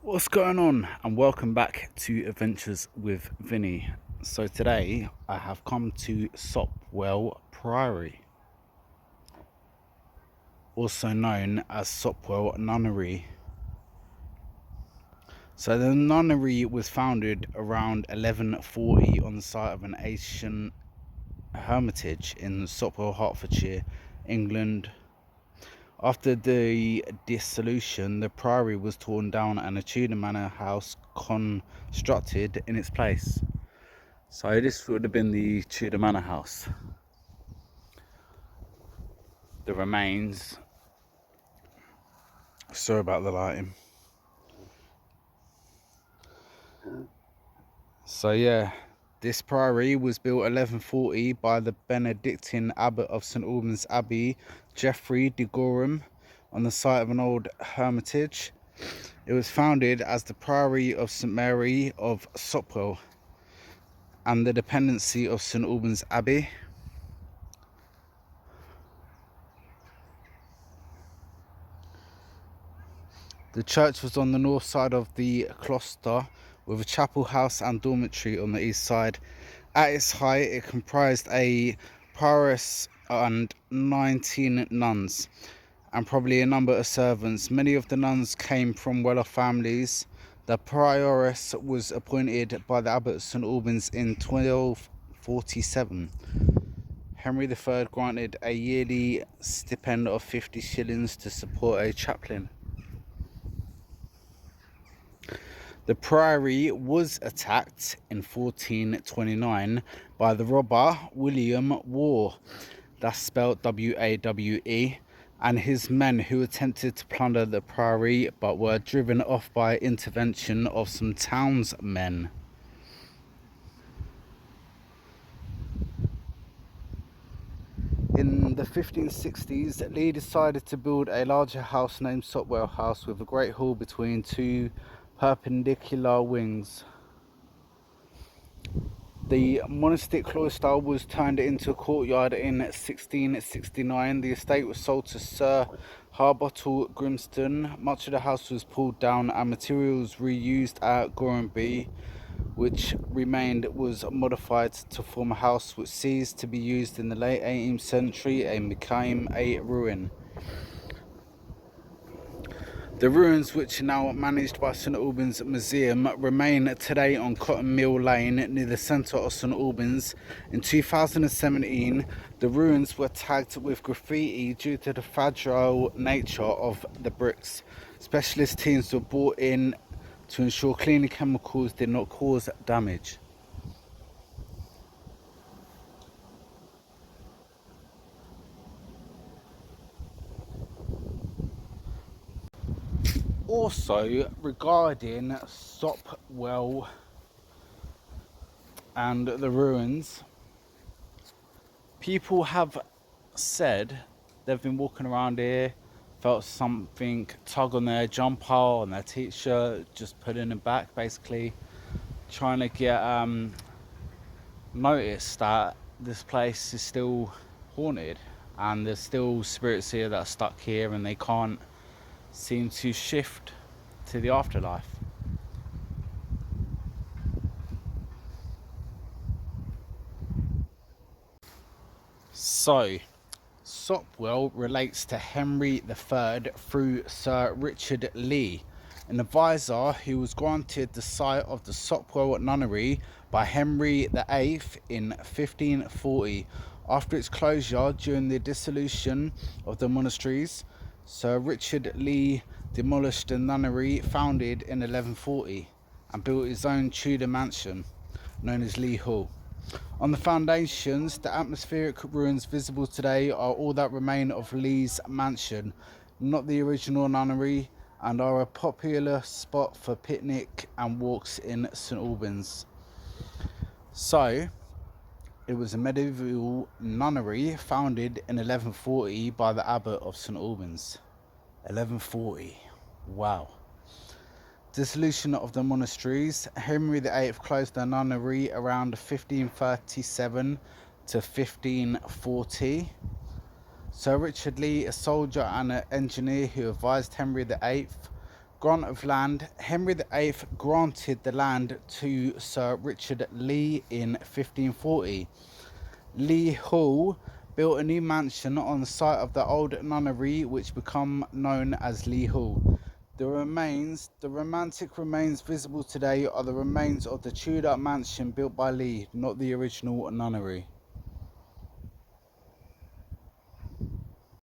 What's going on, and welcome back to Adventures with Vinny. So today I have come to Sopwell Priory, also known as Sopwell Nunnery. So the nunnery was founded around 1140 on the site of an ancient hermitage in Sopwell, Hertfordshire, England. After the dissolution, the priory was torn down and a Tudor manor house constructed in its place. So this would have been the Tudor manor house. The remains. Sorry about the lighting. So yeah, this priory was built 1140 by the Benedictine abbot of St Albans Abbey, Geoffrey de Gorham, on the site of an old hermitage. It was founded as the priory of St Mary of Sopwell and the dependency of St Albans Abbey. The church was on the north side of the cloister, with a chapel house and dormitory on the east side. At its height, it comprised a prioress and 19 nuns, and probably a number of servants. Many of the nuns came from well-off families. The prioress was appointed by the abbot of St Albans in 1247. Henry III granted a yearly stipend of 50 shillings to support a chaplain. The priory was attacked in 1429 by the robber William Waugh, that's spelled W-A-W-E, and his men, who attempted to plunder the priory but were driven off by intervention of some townsmen. In the 1560s, Lee decided to build a larger house named Sopwell House, with a great hall between two perpendicular wings. The monastic cloister was turned into a courtyard in 1669. The estate was sold to Sir Harbottle Grimston. Much of the house was pulled down and materials reused at Gorhamby, which remained, was modified to form a house which ceased to be used in the late 18th century and became a ruin. The ruins, which are now managed by St Albans Museum, remain today on Cotton Mill Lane near the centre of St Albans. In 2017, the ruins were tagged with graffiti due to the fragile nature of the bricks. Specialist teams were brought in to ensure cleaning chemicals did not cause damage. Also, regarding Sopwell and the ruins, people have said they've been walking around here, felt something tug on their jumper, on their t-shirt, just pulling them back, basically trying to get notice that this place is still haunted and there's still spirits here that are stuck here and they can't seem to shift to the afterlife. So Sopwell relates to Henry III through Sir Richard Lee, an advisor who was granted the site of the Sopwell Nunnery by Henry VIII in 1540. After its closure during the dissolution of the monasteries, Sir Richard Lee demolished the nunnery founded in 1140 and built his own Tudor mansion known as Lee Hall. On the foundations, the atmospheric ruins visible today are all that remain of Lee's mansion, not the original nunnery, and are a popular spot for picnic and walks in St Albans. So, it was a medieval nunnery founded in 1140 by the abbot of St Albans. 1140. Wow. Dissolution of the monasteries. Henry VIII closed the nunnery around 1537 to 1540. Sir Richard Lee, a soldier and an engineer who advised Henry VIII, Grant of land. Henry VIII granted the land to Sir Richard Lee in 1540. Lee Hall built a new mansion on the site of the old nunnery, which became known as Lee Hall. The romantic remains visible today are the remains of the Tudor mansion built by Lee, not the original nunnery.